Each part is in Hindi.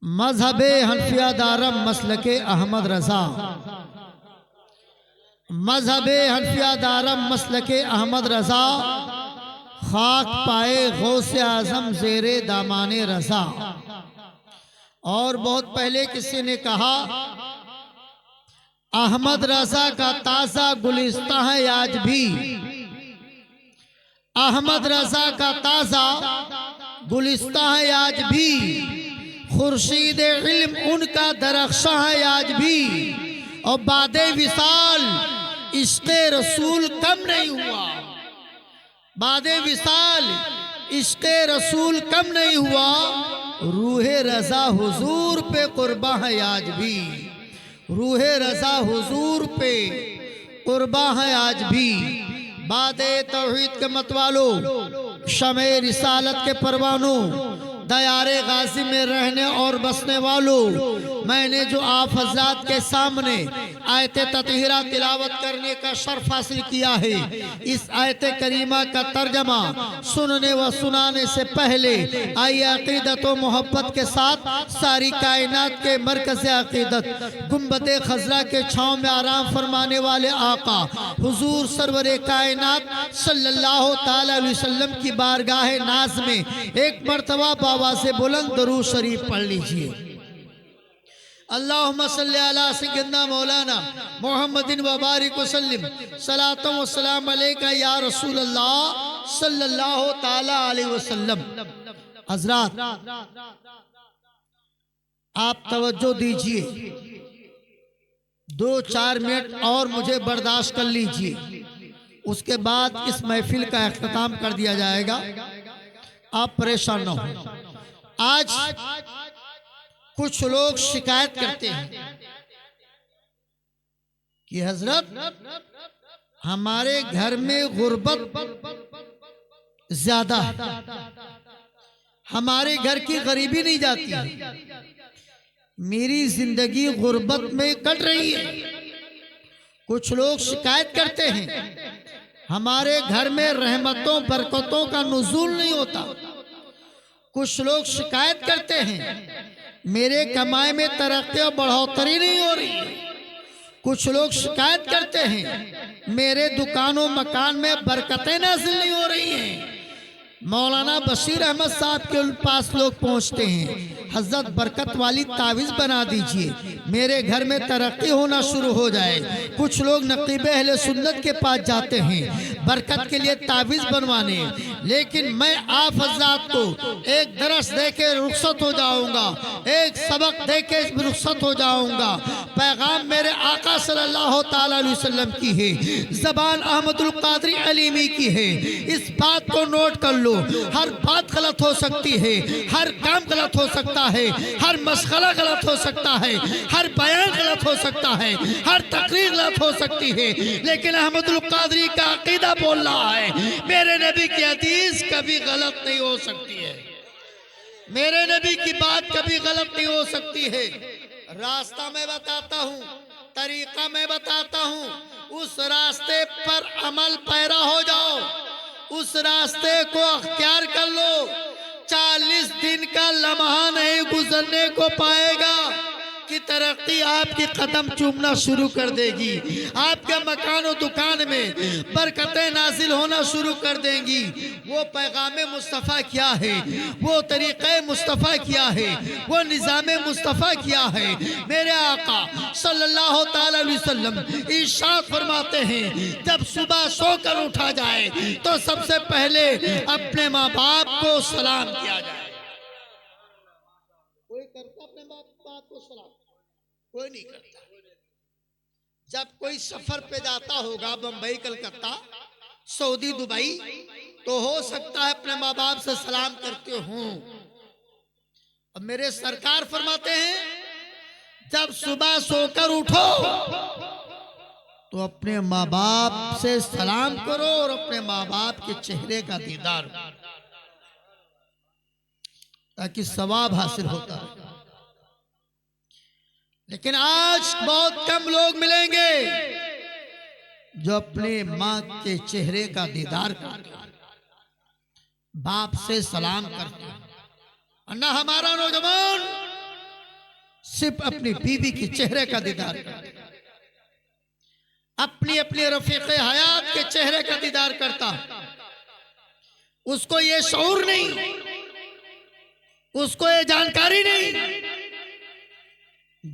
मजहब हनफिया दारम मसलके अहमद रजा, मजहब हनफिया दारम मसलके अहमद रजा, खाक पाए गौसे आजम जेरे दामाने रजा। और बहुत पहले किसी ने कहा अहमद रजा का ताज़ा गुलिस्तां है आज भी, अहमद रजा का ताज़ा गुलिस्तां है आज भी, खुर्शीद इल्म उनका दरख्शां है आज भी, और बादे विसाल इश्क़े रसूल कम नहीं हुआ, बादे विसाल इश्क़े रसूल कम नहीं हुआ, रूहे रजा हुजूर पे कुर्बा है आज भी, रूहे रजा हुजूर पे कुर्बा है आज भी। बादे तौहीद के मतवालो, शमे रिसालत के परवानों, दयारे गाजी में रहने और बसने वालों, मैंने जो आप हज़रात के सामने आयत ततहीरा तिलावत करने का शर्फ हासिल किया है, इस आयत करीमा का तर्जमा सुनने व सुनाने से पहले आइए अकीदत व मोहब्बत के साथ सारी कायनात के मरकज़ अकीदत गुंबद खज़रा के छाँव में आराम फरमाने वाले आका हुजूर सरवरे कायनात सल्लल्लाहु ताला अलैहि वसल्लम की बारगाह नाज में एक मर्तबा बाबा से बुलंद दरूद शरीफ पढ़ लीजिए। अल्लाहुम्मा सल्ली अला सय्यिदना मौलाना मुहम्मदिन व बारिक वसल्लिम सलातम व सलाम अलैका या रसूल अल्लाह सल्लल्लाहु ताला अलैहि वसल्लम। हज़रात आप तवज्जो दीजिए, 2-4 मिनट और मुझे बर्दाश्त कर लीजिए, उसके बाद इस महफिल का अख्ताम कर दिया जाएगा। आप परेशान न हो। आज कुछ लोग शिकायत करते हैं कि हजरत हमारे घर में गुर्बत ज्यादा है, हमारे घर की गरीबी नहीं जाती है, मेरी जिंदगी गुर्बत में कट रही है। कुछ लोग शिकायत करते हैं हमारे घर में रहमतों बरकतों का नुज़ूल नहीं होता। कुछ लोग शिकायत करते हैं मेरे कमाई में तरक्की और बढ़ोतरी नहीं हो रही है। कुछ लोग शिकायत करते हैं मेरे दुकानों मकान में बरकतें नाज़िल नहीं हो रही हैं। मौलाना बशीर अहमद साहब के पास लोग पहुंचते हैं, हजरत बरकत वाली तावीज़ बना दीजिए, मेरे घर में तरक्की होना शुरू हो जाए। कुछ लोग नकीब अहले सुन्नत के पास जाते हैं बरकत के लिए तावीज़ बनवाने, लेकिन मैं आप हजरात को एक दरस दे के रुखसत हो जाऊंगा, एक सबक दे के रुखसत हो जाऊंगा। पैगाम मेरे आका सल्लल्लाहु ताला अलैहि वसल्लम की है, ज़बान अहमदुल कादरी अलीमी की है। इस बात को नोट कर लो, हर बात गलत हो सकती है, हर काम गलत हो सकता है, हर मशगला गलत हो सकता है, हर बयान गलत हो सकता है, हर तकरीर गलत हो सकती है, लेकिन अहमदुल कादरी का अकीदा बोल रहा है मेरे नबी की हदीस कभी गलत नहीं हो सकती है, मेरे नबी की बात कभी गलत नहीं हो सकती है। रास्ता मैं बताता हूँ, तरीका मैं बताता हूँ, उस रास्ते पर अमल पैरा हो जाओ, उस रास्ते को अख्तियार कर लो। 40 दिन का लम्हा नहीं गुजरने को पाएगा कि तरक्की आपकी कदम चूमना शुरू कर देगी, आपके मकान और दुकान में बरकतें नाजिल होना शुरू कर देंगी। वो पैगाम मुस्तफ़ा क्या है, वो तरीक़े मुस्तफ़ा क्या है, वो निज़ाम मुस्तफ़ा क्या है। मेरे आका सल्लल्लाहु ताला अलैहि वसल्लम इरशाद फरमाते हैं जब सुबह सोकर उठा जाए तो सबसे पहले अपने माँ बाप को सलाम किया जाए। कोई करता अपने माँ बाप को सलाम? कोई नहीं करता। जब कोई सफर पे जाता होगा बंबई, कलकत्ता, सऊदी, दुबई, तो हो सकता है अपने माँ बाप से सलाम करते हों। अब मेरे सरकार फरमाते हैं जब सुबह सोकर उठो तो अपने माँ बाप से सलाम करो और अपने माँ बाप के चेहरे का दीदार हो, ताकि सवाब हासिल होता है। लेकिन आज बहुत कम लोग मिलेंगे जो अपने माँ के चेहरे का दीदार करते हैं, बाप से सलाम करते हैं। और न हमारा नौजवान सिर्फ अपनी बीवी के चेहरे का दीदार करता, अपनी अपनी रफीक हयात के चेहरे का दीदार करता। उसको ये शऊर नहीं, उसको ये जानकारी नहीं,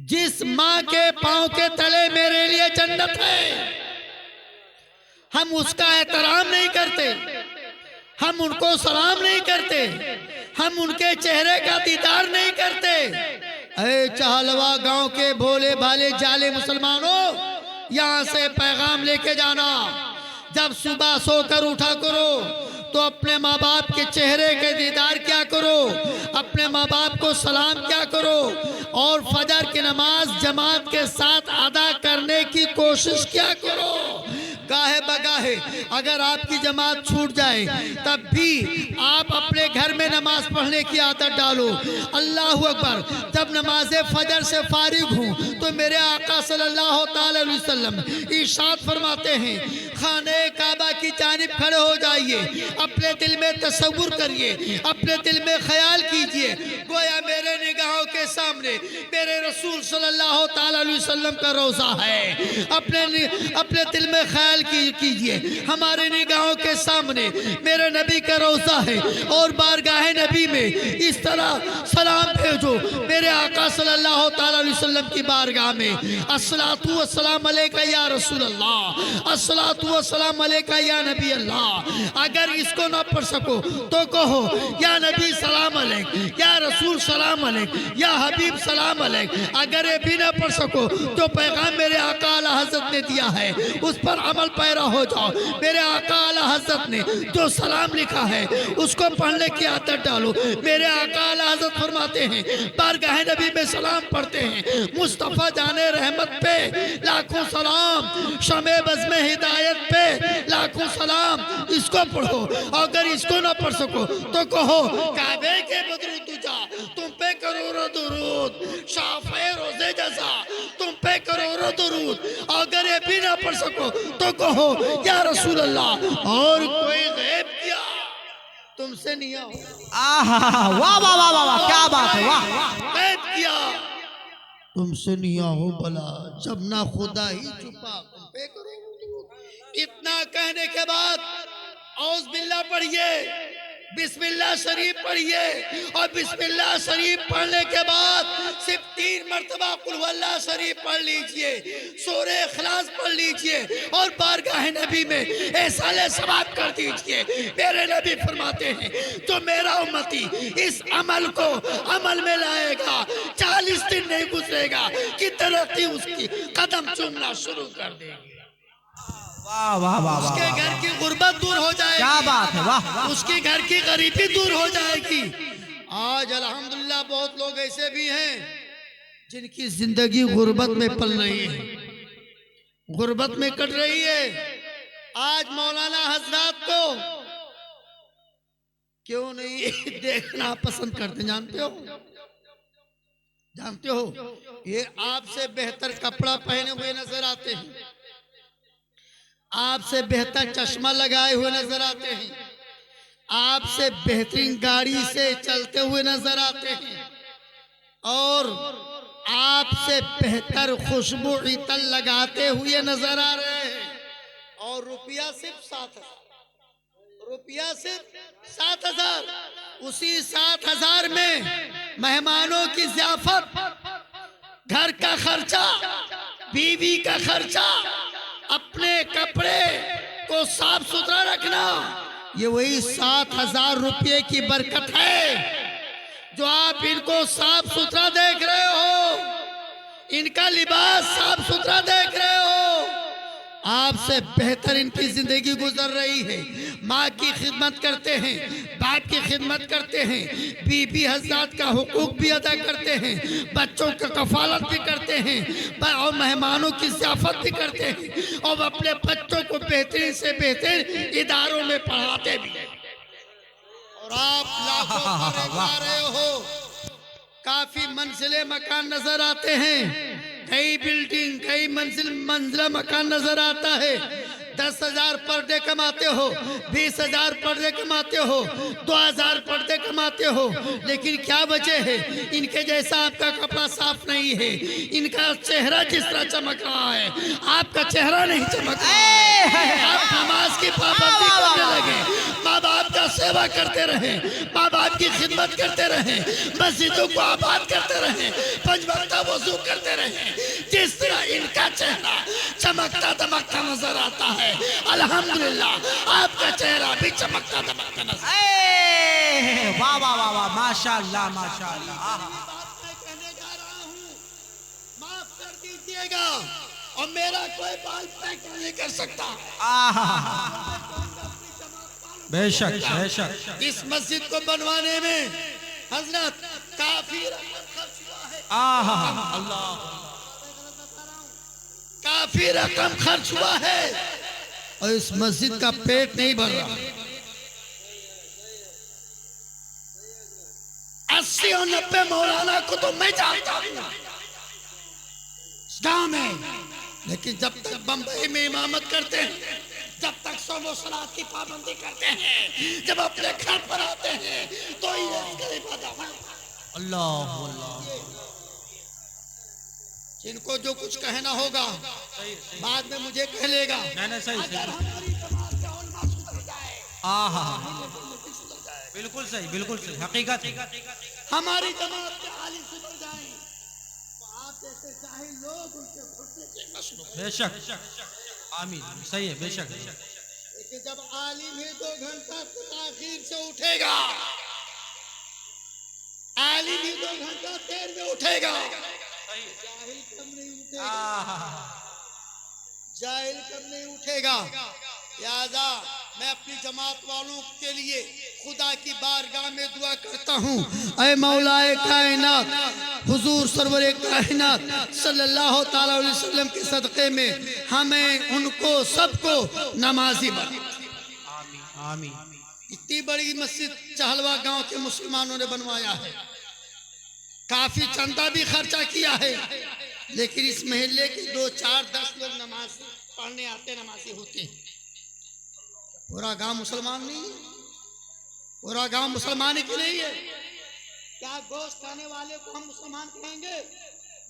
जिस मां के पांव के तले मेरे लिए जन्नत है, हम उसका एहतराम नहीं करते, हम उनको सलाम नहीं करते, हम उनके चेहरे का दीदार नहीं करते। अरे चाहलवा गांव के भोले भाले जाले मुसलमानों, यहां से पैगाम लेके जाना, जब सुबह सोकर उठा करो तो अपने माँ बाप के चेहरे के दीदार क्या करो, अपने माँ बाप को सलाम क्या करो, और फजर की नमाज जमात के साथ अदा करने की कोशिश क्या करो। गाहे बगाहे अगर आपकी जमात छूट जाए तब भी आप अपने घर में नमाज पढ़ने की आदत डालो। अल्लाह अकबर। जब नमाज फजर से फारिग हूँ तो मेरे आका सल्लल्लाहु अलैहि वसल्लम इरशाद फरमाते हैं, खाने काबा की जानिब खड़े हो जाइए, अपने दिल में तसव्वुर करिए, अपने दिल में ख्याल कीजिए, गोया मेरे निगाहों के सामने मेरे रसूल सल्लल्लाहु अलैहि वसल्लम का रोज़ा है। अपने दिल में ख्याल कीजिए, हमारे निगाहों के सामने मेरे नबी का रोज़ा है, और बारगाह नबी में इस तरह सलाम भेजो मेरे आका सल्लल्लाहु अलैहि वसल्लम की बारगाह में, अस्सलातु वस्सलाम अलैका या रसूल अल्लाह, अस्सलातु वस्सलाम अलैका या नबी अल्लाह। अगर इसको ना पढ़ सको तो कहो या नबी सलाम अलैक, या रसूल सलाम अलैक, या हबीब सलाम अलैक। अगर ये भी ना पढ़ सको तो पैगाम मेरे आका आला हज़रत ने दिया है, उस पर अमल पैरा हो जाओ। मेरे आका आला हज़रत ने जो सलाम लिखा है उसको पढ़ने की आदत डालो। मेरे आका आला हज़रत फरमाते हैं, बारगाह नबी में सलाम पढ़ते हैं, मुस्तफ़ा जाने रहमत पे लाखों सलाम, शमे बज़्म हिदायत पे लाखों सलाम। इसको पढ़ो, अगर इसको ना पढ़ सको तो कहो काबे के बदरू तुझा, तुम पे करोड़ों दुरूद, शाफ़े रोज़े जज़ा, तुम पे करोड़ों दुरूद। अगर ये भी ना पढ़ सको तो कहो या रसूल अल्लाह, और कोई गैब किया तुमसे नहीं आओ। वाह वाह वाह वाह, क्या बात है, वाह। गैब किया तुमसे नहीं आओ भला, जब ना खुदा ही छुपा तुम पे करो। इतना कहने के बाद औज़ बिल्लाह पढ़िए, बिस्मिल्लाह शरीफ पढ़िए, और बिस्मिल्लाह शरीफ पढ़ने के बाद सिर्फ 3 मरतबा कुल हुवल्लाह शरीफ पढ़ लीजिए, सूरे इखलास पढ़ लीजिए, और बारगाह नबी में ऐसा सवाब कर दीजिए। मेरे नबी फरमाते हैं, जो मेरा उम्मती इस अमल को अमल में लाएगा 40 दिन नहीं गुजरेगा कि तरक्की उसकी कदम चूमना शुरू कर देगी। वाह वाह वाह, उसके घर की गुर्बत दूर हो जाएगी। क्या बात है, वाह वाह। उसके घर की गरीबी दूर हो जाएगी। आज अल्हम्दुलिल्लाह बहुत लोग ऐसे भी हैं जिनकी जिंदगी गुर्बत में पल रही है, गुर्बत में कट रही है। आज मौलाना हजरात को क्यों नहीं देखना पसंद करते, जानते हो? जानते हो, ये आपसे बेहतर कपड़ा पहने हुए नजर आते हैं, आपसे बेहतर चश्मा लगाए हुए नजर आते हैं, आपसे बेहतरीन गाड़ी से चलते हुए नजर आते हैं, और आपसे बेहतर खुशबू इतर लगाते हुए नजर आ रहे हैं, और रुपया सिर्फ 7,000, रुपया सिर्फ 7,000। उसी 7,000 में मेहमानों की ज़ियाफत, घर का खर्चा, बीवी का खर्चा, अपने कपड़े को साफ सुथरा रखना, ये वही 7,000 रुपये की बरकत है जो आप इनको साफ सुथरा देख रहे हो, इनका लिबास साफ सुथरा देख रहे हो। आपसे बेहतर इनकी जिंदगी गुजर रही है। माँ की खिदमत करते हैं, बाप की खिदमत करते हैं, बीबी हज़रात का हुकूक भी अदा करते हैं, बच्चों का कफालत भी करते हैं, और मेहमानों की ज़ियाफत भी करते हैं, और अपने बच्चों को बेहतरीन से बेहतर इदारों में पढ़ाते भी हैं। और आप लाखों जा रहे हो, काफी मंजिले मकान नजर आते हैं, कई बिल्डिंग, कई मंजिला मकान नजर आता है। 10,000 पर डे कमाते हो, 20,000 पर डे कमाते हो, 2,000 पर डे कमाते हो, लेकिन क्या वजह है? इनके जैसा आपका कपड़ा साफ नहीं है, इनका चेहरा जिस तरह चमक रहा है आपका चेहरा नहीं चमक रहा है। आप नमाज की पाबंदी करने लगे, माँ बाप का सेवा करते रहे, माँ बाप की खिदमत करते रहे, मस्जिदों को आबाद करते रहे, 5 वक्त वजू करते रहे, जिस तरह इनका चेहरा चमकता दमकता नजर आता है, अल्हम्दुलिल्लाह आपका चेहरा भी चमकता दमकता नजर। वाह वाह वाह वाह, माशाअल्लाह माशाअल्लाह। कहने जा रहा हूँ, माफ कर दीजिएगा, और मेरा कोई बाल पैक नहीं कर सकता। बेशक बेशक। इस मस्जिद को बनवाने में हजरत काफी रकम खर्च हुआ है। अल्लाह, काफी रकम खर्च हुआ है और इस मस्जिद का पेट नहीं भर रहा। 80 और 90 मौलाना को तो मैं जानता हूँ गांव में, लेकिन जब तक बंबई में इमामत करते हैं, जब तक सोमो सलात की पाबंदी करते हैं, जब अपने घर पर आते हैं तो ये अल्लाह अल्लाह। जिनको जो कुछ कहना होगा बाद में मुझे कह लेगा। सही अगर हमारी जमात का उल्मा सुधर जाए, बिल्कुल सही बिल्कुल सही, हकीकत हमारी जमात के आलिम सुधर जाए, तो आप जैसे जाहिल लोग उनके घुटने टेकना शुरू करें। बेशक आमीन, सही है बेशक। लेकिन जब आलिम ही 2 घंटा ताखीर से उठेगा, आलिम ही 2 घंटा देर में उठेगा, जाहिल कब नहीं उठेगा, जाहिल कब नहीं उठेगा। लिहाजा मैं अपनी जमात वालों के लिए खुदा की बारगाह में दुआ करता हूँ, ऐ मौलाए कायनात हुजूर सरवरे कायनात सल्लल्लाहु ताला अलैहि वसल्लम के सदक़े में हमें उनको सबको नमाजी बना। आमीन। इतनी बड़ी मस्जिद चहलवा गांव के मुसलमानों ने बनवाया है, काफी चंदा भी खर्चा किया है, लेकिन इस महल्ले के 2, 4, 10 लोग नमाज पढ़ने आते, नमाजी होते हैं। पूरा गांव मुसलमान नहीं है, पूरा गांव मुसलमान की नहीं है। क्या गोश्त खाने वाले को हम मुसलमान कहेंगे?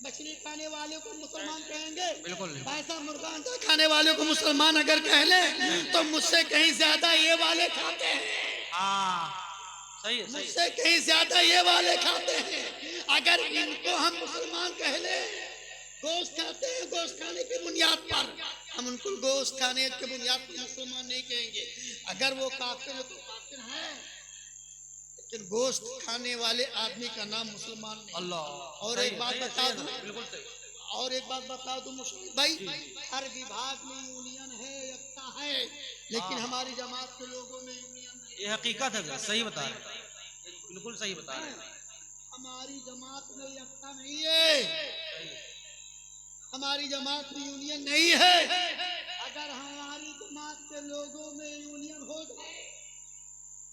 मछली खाने वाले को मुसलमान कहेंगे? बिल्कुल नहीं। पैसा मुर्गा अंडा खाने वाले को मुसलमान अगर कह ले तो मुझसे कहीं ज्यादा ये वाले खाते हैं। सही है, मुझसे कहीं ज्यादा ये वाले खाते हैं। अगर इनको हम मुसलमान कह ले, गोश्त खाते हैं, गोश्त खाने की बुनियाद पर, हम उनको गोश्त खाने की बुनियाद पर मुसलमान नहीं कहेंगे। अगर वो काफिर है तो काफिर है, लेकिन गोश्त खाने वाले आदमी का नाम मुसलमान नहीं। अल्लाह। और एक बात बता दूं, बिल्कुल सही। और एक बात बता दूं मुशर्रफ भाई, हर विभाग में यूनियन है, एकता है, लेकिन हमारी जमात के लोगों में यूनियन नहीं। ये हकीकत है, सही बता रहे हैं, बिल्कुल सही बता रहे हैं। हमारी जमात में एकता नहीं है, हमारी जमात में यूनियन नहीं है। अगर हमारी जमात के लोगों में यूनियन हो जाए,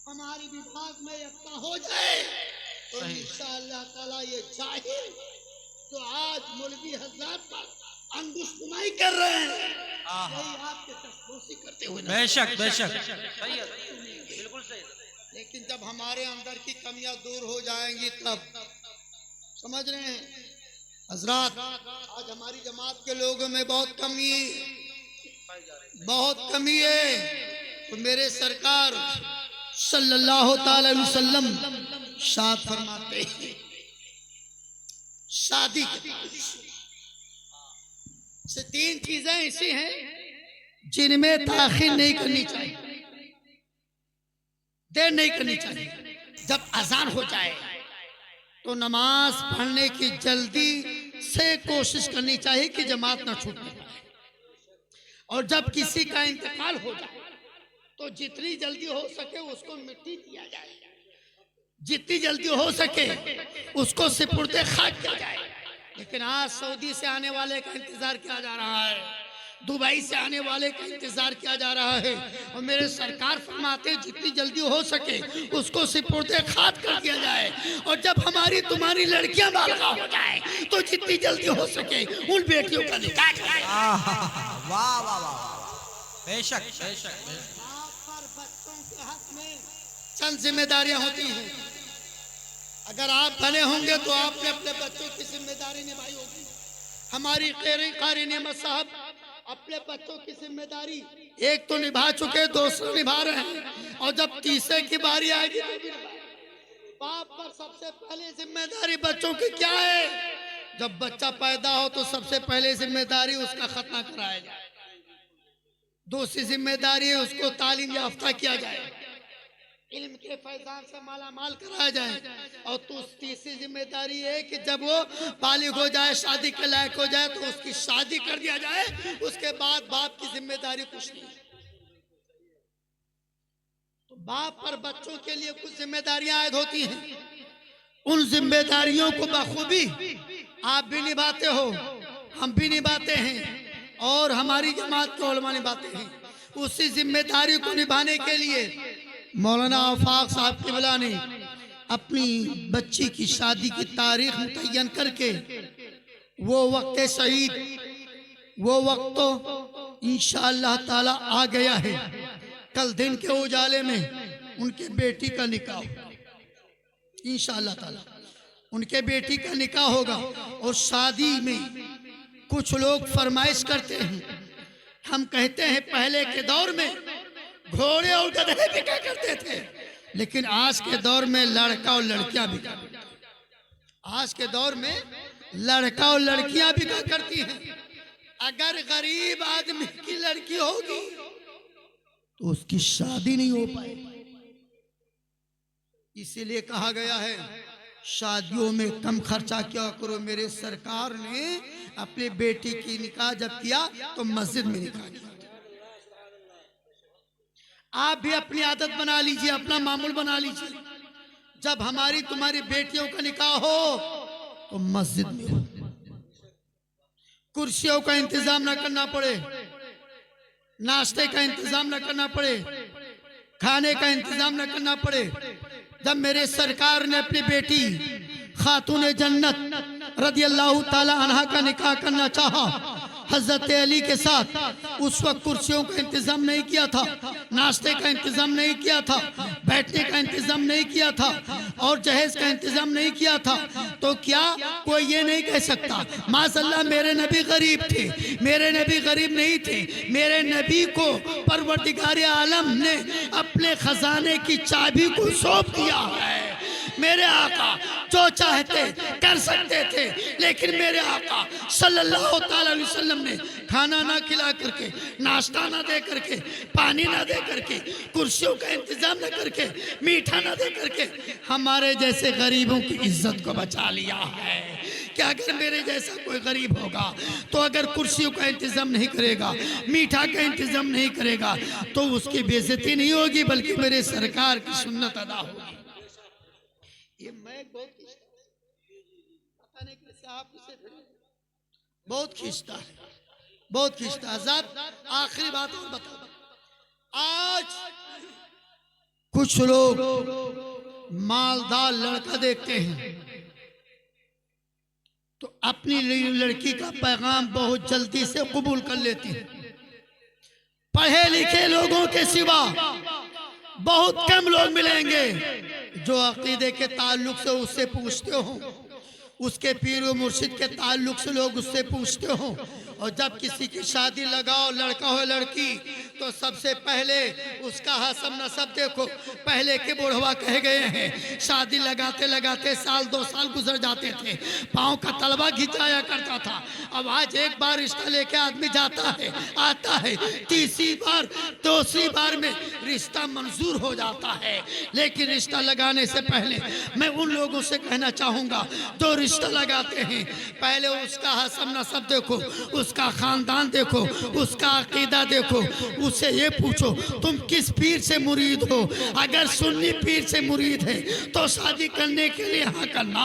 हमारी विभाग में एकता हो जाए, तो इंशाअल्लाह ताला ये जाहिल जो आज मौलवी हजरात पर अंगुशगुमाई कर रहे हैं, वही आपके तशखीसी करते हुए बेशक बेशक सही है, बिल्कुल सही। लेकिन जब हमारे अंदर की कमियां दूर हो जाएंगी तब, समझ रहे हैं हजरात, आज हमारी जमात के लोगों में बहुत कमी है। तो मेरे सरकार सल्लल्लाहु ताला अलैहि वसल्लम शाद फरमाते हैं, शादी से 3 चीजें ऐसी हैं जिनमें ताखीर नहीं करनी चाहिए, देर नहीं करनी चाहिए। जब अजान हो जाए तो नमाज पढ़ने की जल्दी से कोशिश करनी चाहिए कि जमात ना छूटे, और जब किसी का इंतकाल हो जाए तो जितनी जल्दी हो सके उसको मिट्टी दिया जाए, जितनी जल्दी हो सके उसको सिपुर्दे खाक किया जाए। लेकिन आज सऊदी से आने वाले का इंतजार किया जा रहा है, दुबई से आने वाले का इंतजार किया जा रहा है, और मेरे सरकार फरमाते जितनी जल्दी हो सके उसको सिपुर्दे खाक कर दिया जाए, और जब हमारी तुम्हारी लड़कियां बालिगा हो जाए तो जितनी जल्दी हो सके उन बेटियों का निकाह किया जाए। वाह वाह वाह। बेशक बेशक बेशक। बाप पर बच्चों के हक में चंद जिम्मेदारियां होती हैं। अगर आप बने होंगे तो आपने अपने बच्चों की जिम्मेदारी निभाई होगी। हमारी कारी नेमत साहब अपने बच्चों की जिम्मेदारी एक तो निभा चुके, दूसरा निभा रहे हैं, और जब तीसरे की बारी आएगी तो भी निभाएंगे। बाप पर सबसे पहले जिम्मेदारी बच्चों की क्या है? जब बच्चा पैदा हो तो सबसे पहले जिम्मेदारी उसका खतना कराया जाए। दूसरी जिम्मेदारी है उसको तालीम याफ्ता किया जाए, इल्म के फैजान से माला माल कराया जाए। और तो तीसरी जिम्मेदारी है कि जब वो बालिग हो जाए, शादी के लायक हो जाए, तो उसकी शादी कर दिया जाए। उसके बाद बाप की जिम्मेदारी कुछ नहीं। तो बाप पर बच्चों के लिए कुछ जिम्मेदारियां आयद होती हैं। उन जिम्मेदारियों को बखूबी आप भी निभाते हो, हम भी निभाते हैं, और हमारी जमात के उलमा निभाते हैं। उसी जिम्मेदारी को निभाने के लिए मौलाना आफाक साहब क़िबला ने अपनी बच्ची की शादी की तारीख मुतय्यन करके वो वक्त शहीद, वो वक्त तो इंशाअल्लाह ताला आ गया है। कल दिन के उजाले में उनके बेटी का निकाह इंशाअल्लाह ताला, उनके बेटी का निकाह होगा। और शादी में कुछ लोग फरमाइश करते हैं, हम कहते हैं पहले के दौर में घोड़े और गधे बिका करते थे, लेकिन आज के दौर में लड़का और लड़कियां बिका। आज के दौर में लड़का और लड़कियां बिका करती हैं। अगर गरीब आदमी की लड़की होगी तो उसकी शादी नहीं हो पाएगी। इसीलिए कहा गया है शादियों में कम खर्चा किया करो। मेरे सरकार ने अपनी बेटी की निकाह जब किया तो मस्जिद में निकाह किया। आप भी अपनी आदत बना लीजिए, अपना मामूल बना लीजिए। जब हमारी तुम्हारी बेटियों का निकाह हो तो मस्जिद में हो, कुर्सियों का इंतजाम ना करना पड़े, नाश्ते का इंतजाम ना करना पड़े, खाने का इंतजाम ना करना पड़े। जब मेरे सरकार ने अपनी बेटी खातून जन्नत रज़ी अल्लाह ताला अन्हा का निकाह करना चाहा हजरत अली के साथ, उस वक्त कुर्सियों का इंतजाम नहीं किया था, नाश्ते का इंतजाम नहीं किया था, बैठने का इंतजाम नहीं किया था, और जहेज का इंतजाम नहीं किया था। तो क्या कोई ये नहीं कह सकता माशअल्लाह मेरे नबी गरीब थे? मेरे नबी गरीब नहीं थे। मेरे नबी को परवरदिगार आलम ने अपने खजाने की चाबी को सौंप दिया है। मेरे आका जो चाहते कर सकते थे, लेकिन मेरे आका सल्लल्लाहु अलैहि वसल्लम ने खाना ना खिला करके, नाश्ता ना दे करके, पानी ना दे करके, कुर्सियों का इंतजाम ना करके, मीठा ना दे करके हमारे जैसे गरीबों की इज्जत को बचा लिया है। क्या अगर मेरे जैसा कोई गरीब होगा तो अगर कुर्सियों का इंतजाम नहीं करेगा, मीठा का इंतजाम नहीं करेगा, तो उसकी बेइज्जती नहीं होगी, बल्कि मेरे सरकार की सुन्नत अदा होगी। ये मैं बहुत पता नहीं कैसे आप उसे बहुत खींचता है, बहुत खींचता है। साहब आखिरी बात और बता, आज कुछ लोग मालदार लड़का देखते हैं तो अपनी लड़की का पैगाम बहुत जल्दी से कबूल कर लेते हैं। पढ़े लिखे लोगों के सिवा बहुत कम लोग मिलेंगे जो अकीदे के ताल्लुक से उससे पूछते हो, उसके पीर व मुर्शिद के ताल्लुक से लोग उससे पूछते हो। और जब किसी की शादी लगाओ, लड़का हो लड़की, तो सबसे पहले उसका हसब नसब देखो। पहले के बुढ़वा कह गए हैं शादी लगाते लगाते साल 2 साल गुजर जाते थे, पाँव का तलवा खिंचाया करता था। अब आज एक बार रिश्ता लेके आदमी जाता है, आता है, तीसरी बार दूसरी बार में रिश्ता मंजूर हो जाता है। लेकिन रिश्ता लगाने से पहले मैं उन लोगों से कहना चाहूँगा जो रिश्ता लगाते हैं, पहले उसका हसब नसब देखो, उसका खानदान देखो, उसका अकीदा देखो। उससे ये पूछो तुम किस पीर से मुरीद हो। अगर सुन्नी पीर से मुरीद है तो शादी करने के लिए हाँ करना,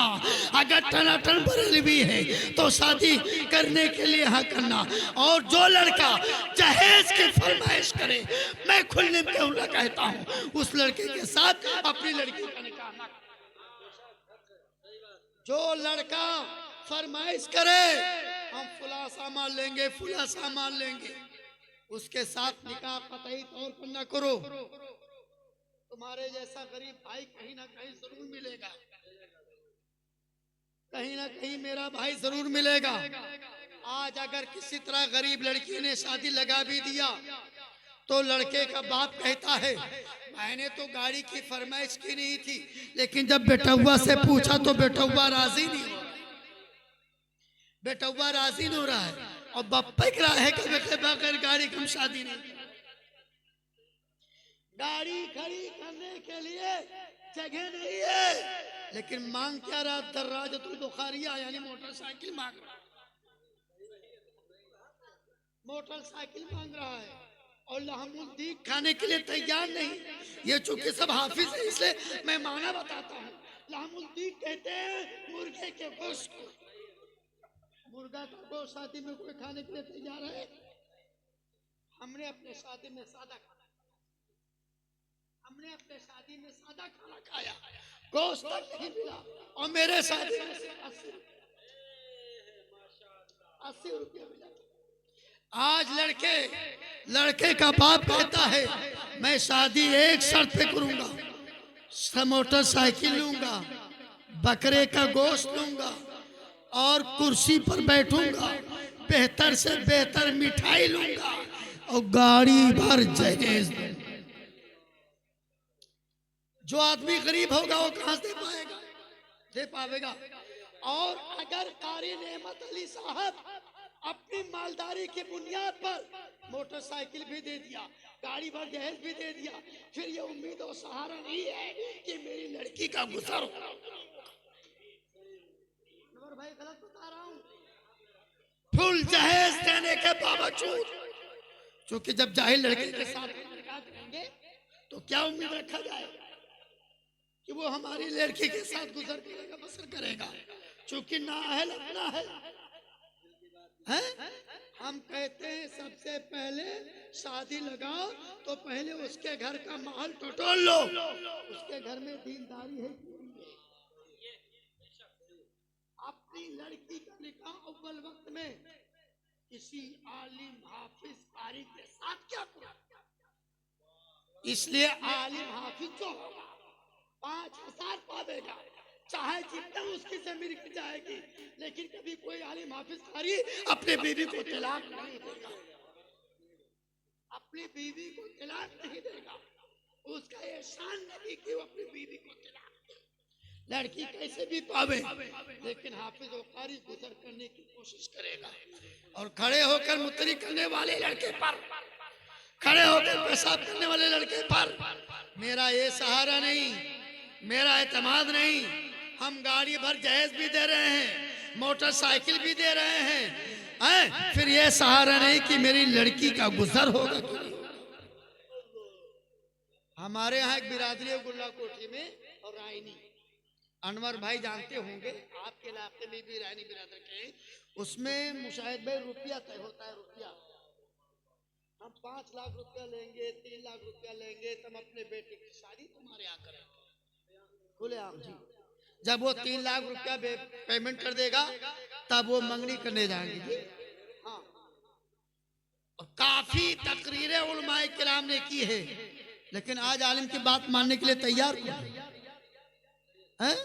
अगर टनाटन बरेलवी है तो शादी करने के लिए हाँ करना। और जो लड़का जहेज की फरमाइश करे, मैं खुल्ले में कहता हूँ उस लड़के के साथ अपनी लड़की का निकाह ना। जो लड़का फरमाइश करे हम फुला सामान लेंगे, फुला सामान लेंगे, उसके साथ निकाह कतई तौर पर न करो। तुम्हारे जैसा गरीब भाई कहीं ना कहीं जरूर मिलेगा, कहीं ना कहीं मेरा भाई जरूर मिलेगा। आज अगर किसी तरह गरीब लड़की ने शादी लगा भी दिया तो लड़के का बाप कहता है मैंने तो गाड़ी की फरमाइश की नहीं थी, लेकिन जब बेटुआ से पूछा तो बेटुआ राजी नहीं हो, बेटुआ राजी नहीं हो रहा है और बाप कह रहा है कि बगैर गाड़ी की हम शादी नहीं की। गाड़ी खड़ी करने के लिए जगह नहीं है, लेकिन मांग क्या रहा, दर्राजतुल बुखारिया यानी मोटरसाइकिल मांग रहा है, मोटरसाइकिल मांग रहा है और लहमुल दीक खाने के लिए तैयार नहीं। ये चूंकि सब हाफिज है इसलिए मैं माना बताता हूँ। लहमुल दीक कहते हैं मुर्गे के गोश्त को। मुर्गा का गोश्त शादी में कोई खाने के लिए तैयार है? हमने अपने शादी में सादा खाना, हमने अपने शादी में सादा खाना खाया, गोश्त तक नहीं मिला और मेरे शादी में 80 रुपया मिला। आज लड़के का बाप कहता है मैं शादी एक शर्त पे करूंगा, मोटरसाइकिल लूंगा, बकरे का गोश्त लूंगा और कुर्सी पर बैठूंगा, बेहतर से बेहतर मिठाई लूंगा और गाड़ी भर जहेज। जो आदमी गरीब होगा वो कहां से पाएगा, दे पाएगा। और अगर कारी नेमत अली साहब अपनी मालदारी की बुनियाद पर मोटरसाइकिल भी दे दिया, गाड़ी भर जहेज भी दे दिया, फिर ये उम्मीद और सहारा नहीं है कि मेरी लड़की का गुजर हो। भाई गलत बता रहा हूँ? फुल जहेज देने के बावजूद, क्योंकि जब जाहिल लड़के के साथ निकाह करेंगे तो क्या उम्मीद रखा जाए कि वो हमारी लड़की के साथ गुजर करेगा, बसर करेगा, क्योंकि नाअहल अपना है। हम कहते हैं सबसे पहले शादी लगाओ तो पहले उसके घर का माहौल टटोल लो, उसके घर में दीनदारी है कि नहीं है। अपनी लड़की का निकाह अव्वल वक्त में किसी आलिम हाफिज कारी के साथ क्या करो, इसलिए आलिम हाफिज जो होगा 5000 पावेगा, चाहे जितना उसकी जमीन गिर जाएगी, लेकिन कभी कोई आलिम हाफिज कारी अपने बीवी को तलाक नहीं देगा, अपनी बीवी को तलाक नहीं देगा। उसका एहसान नहीं कि वो अपनी बीवी को तलाक दे। लड़की कैसे भी पावे, लेकिन हाफिज और कारी गुजर करने की कोशिश करेगा। और खड़े होकर मुतरी करने वाले लड़के पर, खड़े होकर पेशाब करने वाले लड़के पर मेरा ये सहारा नहीं, मेरा एतमाद नहीं। हम गाड़ी भर जहेज भी दे रहे हैं, मोटरसाइकिल भी दे रहे हैं, फिर ये सहारा नहीं कि मेरी लड़की का गुजर होगा कि नहीं। हमारे यहाँ एक बिरादरी है गुल्ला कोठी में और रायनी, अनवर भाई जानते होंगे, आपके इलाके में भी रायनी बिरादर के, उसमें मुशाहिद भाई रुपया तय होता है। रुपया हम 5 लाख रुपया लेंगे, 3 लाख रुपया लेंगे, तुम अपने बेटे की शादी तुम्हारे यहाँ करेंगे खुले आम जी। जब वो 3 लाख रुपया पेमेंट कर देगा तब वो मंगनी करने जाएंगे। हाँ, और काफी तकरीरें उलमाए किराम ने की है, लेकिन आज आलिम की बात मानने के लिए तैयार है?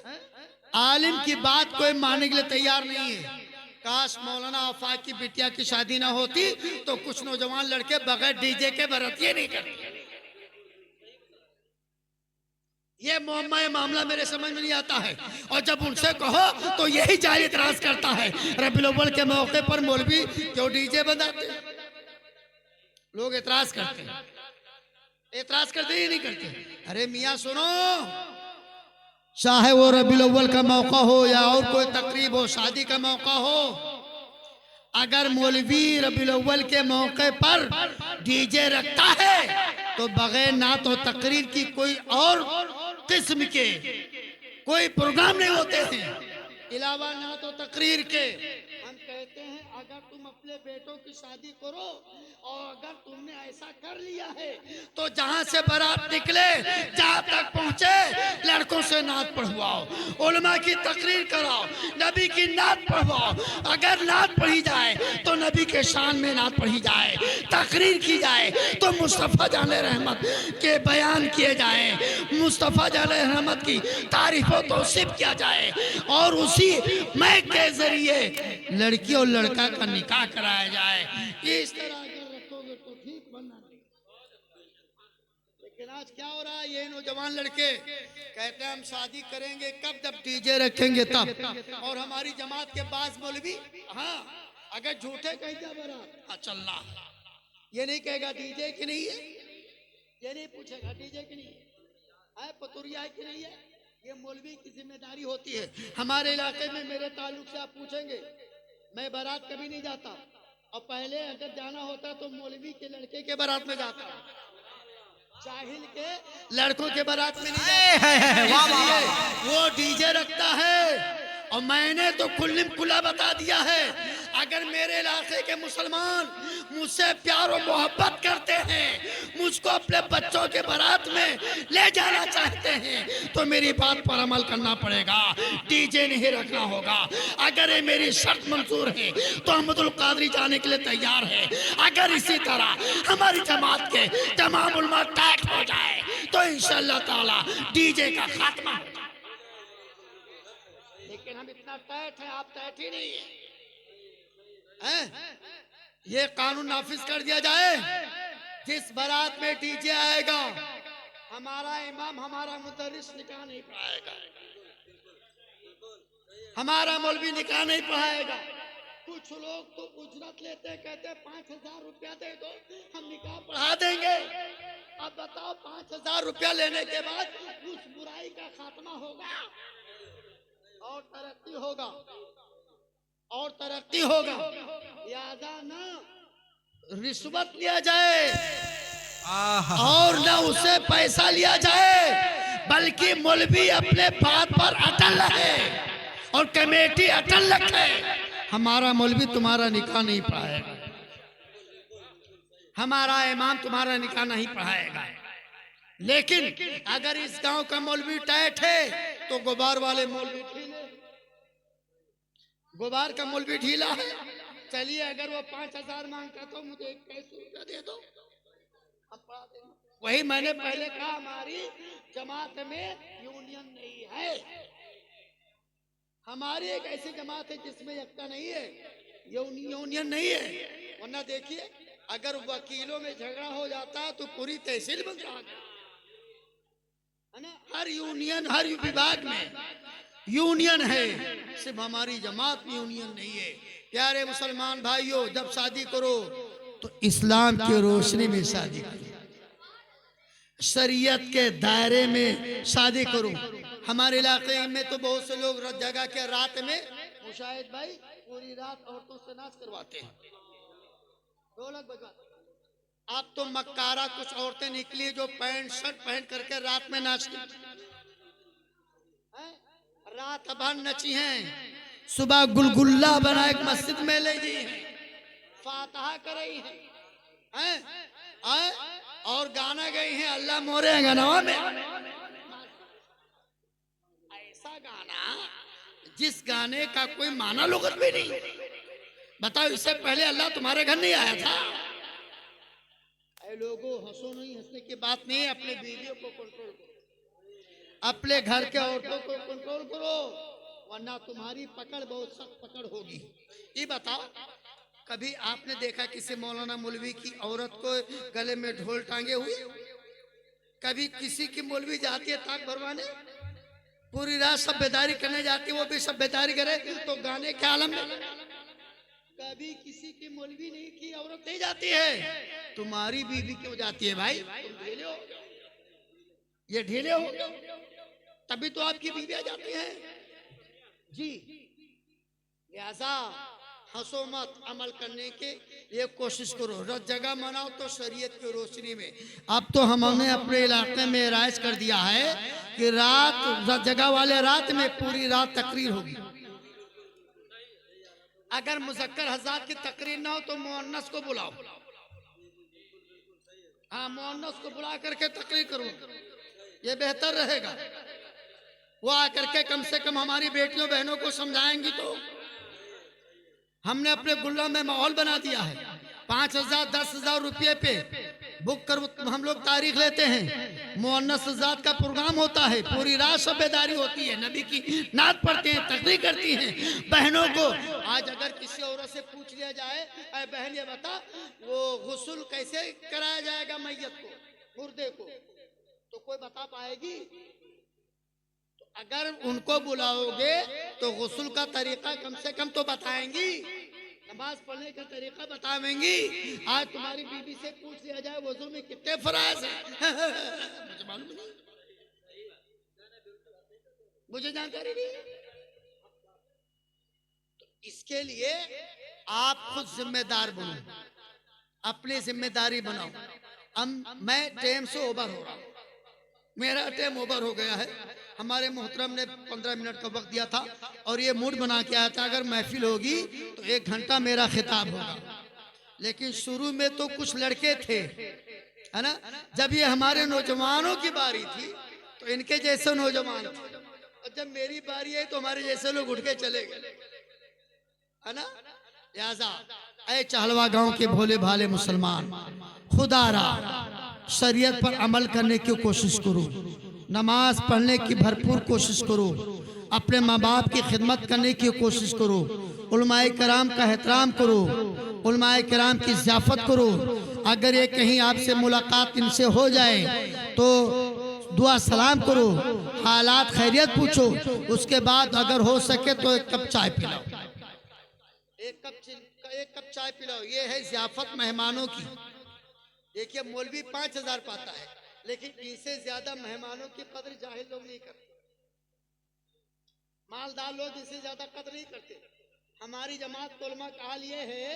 आलिम की बात कोई मानने के लिए तैयार नहीं है। काश मौलाना आफाक की बिटिया की शादी ना होती तो कुछ नौजवान लड़के बगैर डीजे के बरतिये नहीं करते। ये मामला मेरे समझ में नहीं आता है, और जब उनसे कहो तो यही जाहिल इतराज करता है रबीउल अव्वल के मौके पर मौलवी क्यों डीजे बजाते हैं। लोग एतराज करते हैं, एतराज करते ही नहीं करते। अरे मियाँ सुनो, चाहे वो रबीउल अव्वल का मौका हो या और कोई तकरीब हो, शादी का मौका हो, अगर मौलवी रबीउल अव्वल के मौके पर डीजे रखता है तो बगैर ना तो तकरीर की कोई और किस्म के कोई प्रोग्राम नहीं होते हैं, इलावा ना तो तकरीर के। हम कहते हैं अगर तुम अपने बेटों की शादी करो और अगर तुमने ऐसा कर लिया है तो जहां से बारात निकले जहां तक पहुंचे लड़कों से नात पढ़वाओ, उलमा की तकरीर कराओ, नबी की नात पढ़वाओ। अगर नात पढ़ी जाए तो नबी के शान में नात पढ़ी जाए, तकरीर की जाए तो मुस्तफ़ा जाने रहमत के बयान किए जाए, मुस्तफ़ा जाने रहमत की तारीफ और तौसीफ किया जाए और उसी मैं के जरिए लड़की और लड़का का निकाह कराया जाए। इस तरह अगर रखोगे तो ठीक बनना नहीं। लेकिन आज क्या हो रहा है, ये नौजवान लड़के कहते हैं हम शादी करेंगे कब, जब डीजे रखेंगे तब। और हमारी जमात के बाज मौलवी हाँ अगर झूठे कह दिया बारात हाँ चलना, ये नहीं कहेगा डीजे की नहीं है, ये नहीं पूछेगा डीजे की नहीं है, पतुरिया है कि नहीं है। ये मौलवी की जिम्मेदारी होती है। हमारे इलाके में मेरे ताल्लुक से आप पूछेंगे, मैं बारात कभी नहीं जाता और पहले अगर जाना होता तो मौलवी के लड़के के बारात में जाता, जाहिल के लड़कों के बारात में नहीं जाता। वाह वाह वाह। वो डीजे रखता है और मैंने तो खुला बता दिया है अगर मेरे इलाके के मुसलमान मुझसे प्यार और मोहब्बत करते हैं, मुझको अपने बच्चों के बारात में ले जाना चाहते हैं तो मेरी बात पर अमल करना पड़ेगा, डीजे नहीं रखना होगा। अगर ये मेरी शर्त मंजूर है तो अहमदुल कादरी जाने के लिए तैयार है। अगर इसी तरह हमारी जमात के तमाम उलमा टाइट हो जाए तो इंशाअल्लाह ताला डीजे का खात्मा। लेकिन हम इतना टाइट है, आप टाइट ही नहीं है। ये कानून नाफिज कर दिया जाए, जिस बारात में डीजे आएगा हमारा इमाम हमारा मुदर्रिस निकाह नहीं पढ़ाएगा, हमारा मौलवी निकाह नहीं पढ़ाएगा। कुछ लोग तो उजरत लेते कहते 5,000 रुपया दे दो हम निकाह पढ़ा देंगे। अब बताओ 5,000 रुपया लेने के बाद उस बुराई का खात्मा होगा और तरक्की होगा और तरक्की होगा। लिहाजा ना रिश्वत लिया जाए और न उसे पैसा लिया जाए, बल्कि मौलवी अपने बात पर अटल रहे और कमेटी अटल रखे। हमारा मौलवी तुम्हारा निकाह नहीं पढ़ाएगा, हमारा इमाम तुम्हारा निकाह नहीं पढ़ाएगा। लेकिन अगर इस गांव का मौलवी टाइट है तो गुबार वाले मौलवी ढीले, गुबार का मौलवी ढीला है। चलिए अगर वो 5,000 मांगता तो मुझे 21 रुपया दे दो, वही मैंने पहले कहा हमारी जमात में यूनियन नहीं है। हमारी एक ऐसी जमात है जिसमें एकता नहीं है, यूनियन नहीं है। वरना देखिए अगर वकीलों में झगड़ा हो जाता है तो पूरी तहसील बन रहा है ना। हर यूनियन हर विभाग में यूनियन है, सिर्फ हमारी जमात में यूनियन नहीं है। प्यारे मुसलमान भाइयों, जब शादी करो तो इस्लाम की रोशनी में शादी करो, शरीयत के दायरे में शादी करो। हमारे इलाके में तो बहुत से लोग जगह के रात में मुशाहिद भाई पूरी रात औरतों से नाच करवाते हैं, ढोलक बजवाते। अब तो मक्कारा कुछ औरतें निकली जो पैंट शर्ट पहन करके रात में नाचती हैं, रात भर नची हैं, सुबह गुलगुल्ला बना एक मस्जिद में ले गई है, फातिहा कर रही हैं, और गाना गई हैं अल्लाह मोरे गनवा में। ऐसा गाना जिस गाने का कोई माना लुगत भी नहीं। बताओ इससे पहले अल्लाह तुम्हारे घर नहीं आया था? लोगों हंसो नहीं, हंसने की बात नहीं है। अपने बीवियों को कंट्रोल करो, अपने घर के औरतों को कंट्रोल करो, वरना तुम्हारी पकड़ बहुत सख्त पकड़ होगी। ये बताओ कभी आपने देखा किसी मौलाना मौलवी की औरत को गले में ढोल टांगे हुए? कभी किसी की मौलवी जाती है ताक भरवाने, पूरी रात सभ्यदारी करने जाती है, वो भी सभ्यदारी करे तो गाने के आलम में। कभी किसी की मौलवी नहीं की औरत नहीं जाती है, तुम्हारी बीवी क्यों जाती है भाई? तुम ढीले हो, ये ढीले हो, तभी तो आपकी बीवियां जाती हैं जी। लिहाजा हंसो मत, अमल करने के लिए कोशिश करो, जगह मनाओ तो शरीयत की रोशनी में। अब तो हमने अपने इलाके में राइज कर दिया है कि रात जगह वाले रात में पूरी रात तकरीर होगी। अगर मुज़क्कर हज़रात की तकरीर ना हो तो मुअन्नस को बुलाओ। हाँ, मुअन्नस को बुला करके तकरीर करो, ये बेहतर रहेगा। वो आकर के कम से कम हमारी बेटियों बहनों को समझाएंगी। तो हमने अपने गुल्ला में माहौल बना दिया है। 5,000 10,000 रुपये पे बुक कर हम लोग तारीख लेते हैं। मुअन्नस ज़ात का प्रोग्राम होता है, पूरी रात सूबेदारी होती है, नबी की नात पढ़ते हैं, तकरीर करती हैं बहनों को। आज अगर किसी औरत से पूछ लिया जाए, अरे बहन ये बता वो गुस्ल कैसे कराया जाएगा मैयत को, मुर्दे को, तो कोई बता पाएगी? तो अगर उनको बुलाओगे तो गुस्ल का तरीका कम से कम तो बताएंगी, नमाज पढ़ने का तरीका बतावेंगी। आज तुम्हारी बीबी से पूछ लिया जाए वजू में कितने फराज हैं, मुझे मालूम नहीं, मुझे जानकारी नहीं। तो इसके लिए आप खुद जिम्मेदार बनो, अपनी जिम्मेदारी बनाओ। मैं टेम से ओवर हो रहा हूं, मेरा टेम ओवर हो गया है। हमारे मोहतरम ने 15 मिनट का वक्त दिया था और ये मूड बना के आया था अगर महफिल होगी तो 1 घंटा मेरा खिताब होगा। लेकिन शुरू में तो कुछ लड़के थे, है ना, जब ये हमारे नौजवानों की बारी थी तो इनके जैसे नौजवान थे, और जब मेरी बारी आई तो हमारे जैसे लोग उठ के चले गए, है ना। लिहाजा ऐ चाहलवा गांव के भोले भाले मुसलमान, खुदारा शरीयत पर अमल करने की कोशिश करो, नमाज पढ़ने की भरपूर कोशिश करो, अपने माँ बाप की खिदमत करने की कोशिश करो, उलमाए कराम का एहतराम करो, उलमाए कराम की ज़ियाफत करो। अगर ये कहीं आपसे मुलाकात इनसे हो जाए तो दुआ सलाम करो, हालात खैरियत पूछो, उसके बाद अगर हो सके तो 1 कप चाय पिलाओ, 1 कप चाय पिलाओ। ये है ज़ियाफत मेहमानों की। देखिए मौलवी 5,000 पाता है, लेकिन इनसे ज्यादा मेहमानों की कदर जाहिल लोग नहीं करते, मालदार लोग इससे ज्यादा कदर नहीं करते। हमारी जमात के उलमा का हाल ये है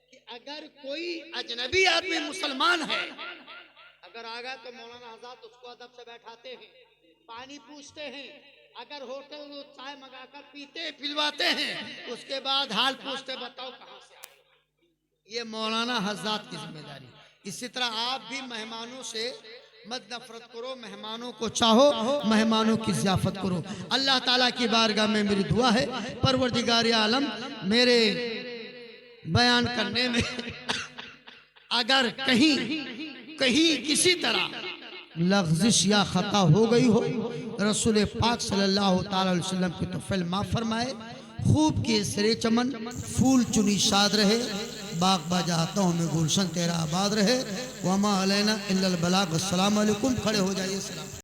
कि अगर कोई अजनबी आदमी मुसलमान है, अगर आ गया तो मौलाना आजाद उसको अदब से बैठाते हैं, पानी पूछते हैं, अगर होटल वो चाय मंगाकर पीते पिलवाते हैं, उसके बाद हाल पूछते बताओ कहाँ से आए। ये मौलाना हज़रात की जिम्मेदारी। इसी तरह आप भी मेहमानों से मत नफरत करो, मेहमानों को चाहो, मेहमानों की ज़ियाफत करो। अल्लाह ताला की बारगाह में मेरी दुआ है, परवरदिगार आलम मेरे बयान करने में अगर कहीं किसी तरह लग़्ज़िश या ख़ता हो गई हो, रसूल पाक सल्लल्लाहु ताला अलैहि वसल्लम की तौफ़ीक़ माफ़ फरमाए। खूब के सरे चमन फूल चुनी शाद रहे, बाग बाजातों में गुलशन तेरा आबाद रहे। वमा अलैना इल्लल बलाग। अस्सलाम वालेकुम। खड़े हो जाइए। सलाम।